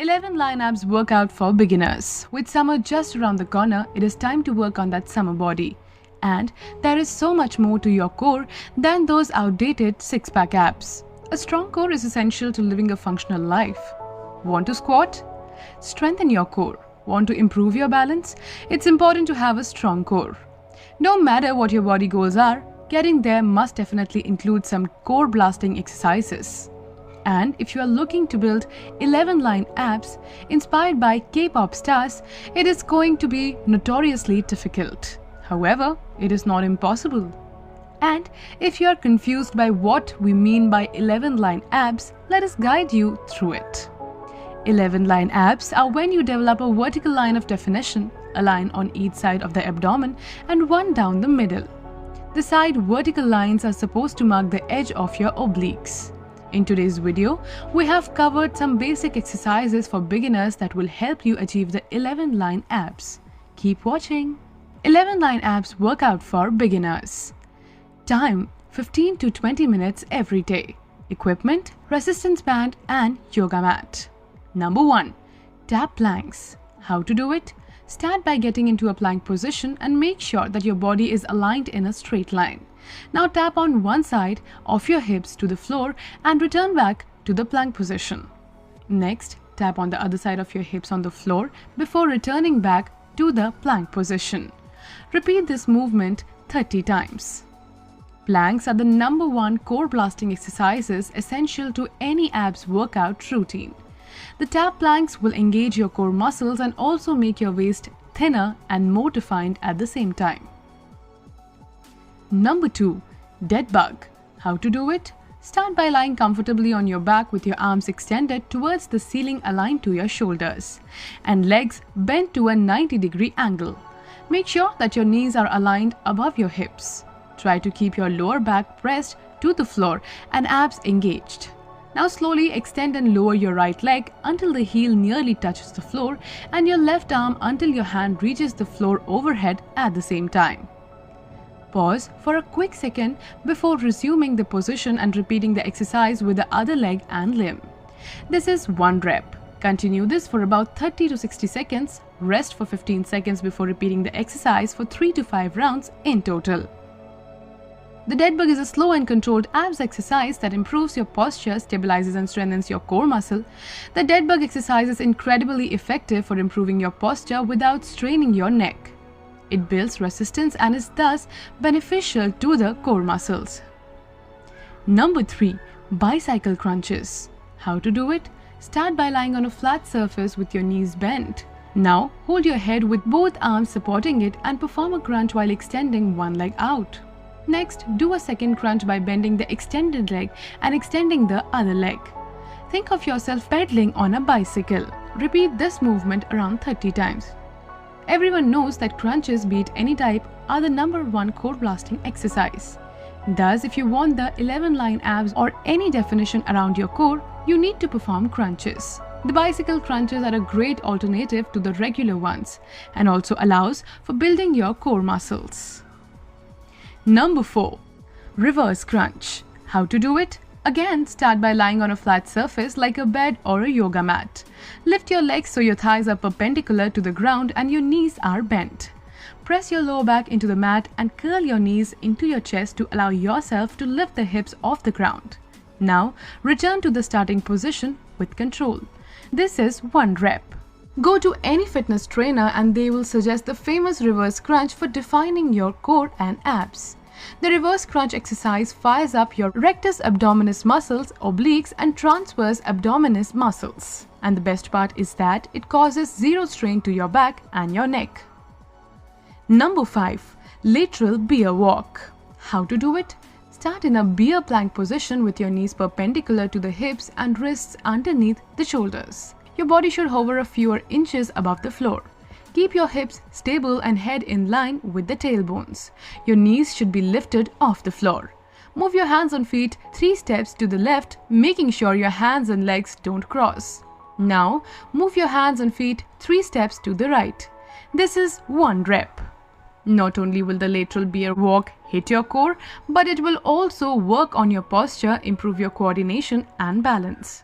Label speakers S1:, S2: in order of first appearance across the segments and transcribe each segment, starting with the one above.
S1: 11 line abs workout for beginners. With summer just around the corner, it is time to work on that summer body. And there is so much more to your core than those outdated six-pack abs. A strong core is essential to living a functional life. Want to squat? Strengthen your core. Want to improve your balance? It's important to have a strong core. No matter what your body goals are, getting there must definitely include some core blasting exercises. And if you are looking to build 11 line abs inspired by K-pop stars, it is going to be notoriously difficult. However, it is not impossible. And if you are confused by what we mean by 11 line abs, let us guide you through it. 11 line abs are when you develop a vertical line of definition, a line on each side of the abdomen and one down the middle. The side vertical lines are supposed to mark the edge of your obliques. In today's video, we have covered some basic exercises for beginners that will help you achieve the 11 line abs. Keep watching. 11 line abs workout for beginners. Time 15 to 20 minutes every day. Equipment, resistance band and yoga mat. Number 1. Tap planks. How to do it? Start by getting into a plank position and make sure that your body is aligned in a straight line. Now tap on one side of your hips to the floor and return back to the plank position. Next, tap on the other side of your hips on the floor before returning back to the plank position. Repeat this movement 30 times. Planks are the number 1 core blasting exercises essential to any abs workout routine. The tap planks will engage your core muscles and also make your waist thinner and more defined at the same time. Number 2. Dead bug. How to do it? Start by lying comfortably on your back with your arms extended towards the ceiling aligned to your shoulders and legs bent to a 90-degree angle. Make sure that your knees are aligned above your hips. Try to keep your lower back pressed to the floor and abs engaged. Now slowly extend and lower your right leg until the heel nearly touches the floor and your left arm until your hand reaches the floor overhead at the same time. Pause for a quick second before resuming the position and repeating the exercise with the other leg and limb. This is 1 rep. Continue this for about 30 to 60 seconds. Rest for 15 seconds before repeating the exercise for 3 to 5 rounds in total. The dead bug is a slow and controlled abs exercise that improves your posture, stabilizes and strengthens your core muscle. The dead bug exercise is incredibly effective for improving your posture without straining your neck. It builds resistance and is thus beneficial to the core muscles. Number 3. Bicycle crunches. How to do it? Start by lying on a flat surface with your knees bent. Now hold your head with both arms supporting it and perform a crunch while extending one leg out. Next, do a second crunch by bending the extended leg and extending the other leg. Think of yourself pedaling on a bicycle. Repeat this movement around 30 times. Everyone knows that crunches, be it any type, are the number 1 core blasting exercise. Thus, if you want the 11 line abs or any definition around your core, you need to perform crunches. The bicycle crunches are a great alternative to the regular ones and also allows for building your core muscles. Number 4. Reverse crunch. How to do it? Again, start by lying on a flat surface like a bed or a yoga mat. Lift your legs so your thighs are perpendicular to the ground and your knees are bent. Press your lower back into the mat and curl your knees into your chest to allow yourself to lift the hips off the ground. Now, return to the starting position with control. This is 1 rep. Go to any fitness trainer and they will suggest the famous reverse crunch for defining your core and abs. The reverse crunch exercise fires up your rectus abdominis muscles, obliques and transverse abdominis muscles. And the best part is that it causes zero strain to your back and your neck. Number 5. Lateral bear walk. How to do it? Start in a bear plank position with your knees perpendicular to the hips and wrists underneath the shoulders. Your body should hover a few inches above the floor. Keep your hips stable and head in line with the tailbones. Your knees should be lifted off the floor. Move your hands and feet 3 steps to the left, making sure your hands and legs don't cross. Now, move your hands and feet 3 steps to the right. This is 1 rep. Not only will the lateral bear walk hit your core, but it will also work on your posture, improve your coordination and balance.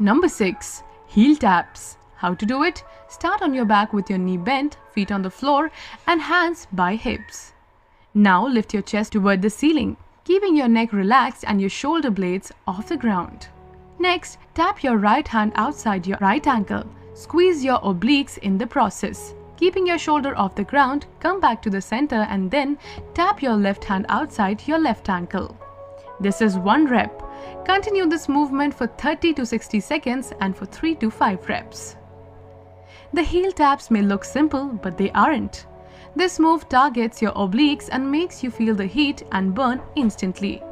S1: Number 6. Heel taps. How to do it? Start on your back with your knee bent, feet on the floor, and hands by hips. Now lift your chest toward the ceiling, keeping your neck relaxed and your shoulder blades off the ground. Next, tap your right hand outside your right ankle. Squeeze your obliques in the process. Keeping your shoulder off the ground, come back to the center and then tap your left hand outside your left ankle. This is 1 rep. Continue this movement for 30 to 60 seconds and for 3 to 5 reps. The heel taps may look simple, but they aren't. This move targets your obliques and makes you feel the heat and burn instantly.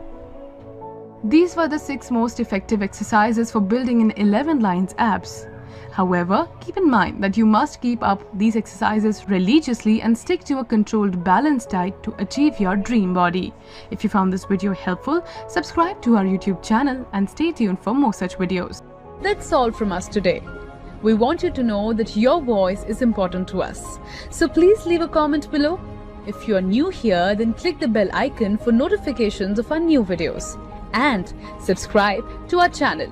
S1: These were the 6 most effective exercises for building an 11 lines abs. However, keep in mind that you must keep up these exercises religiously and stick to a controlled balanced diet to achieve your dream body. If you found this video helpful, subscribe to our YouTube channel and stay tuned for more such videos.
S2: That's all from us today. We want you to know that your voice is important to us. So please leave a comment below. If you are new here, then click the bell icon for notifications of our new videos. And subscribe to our channel.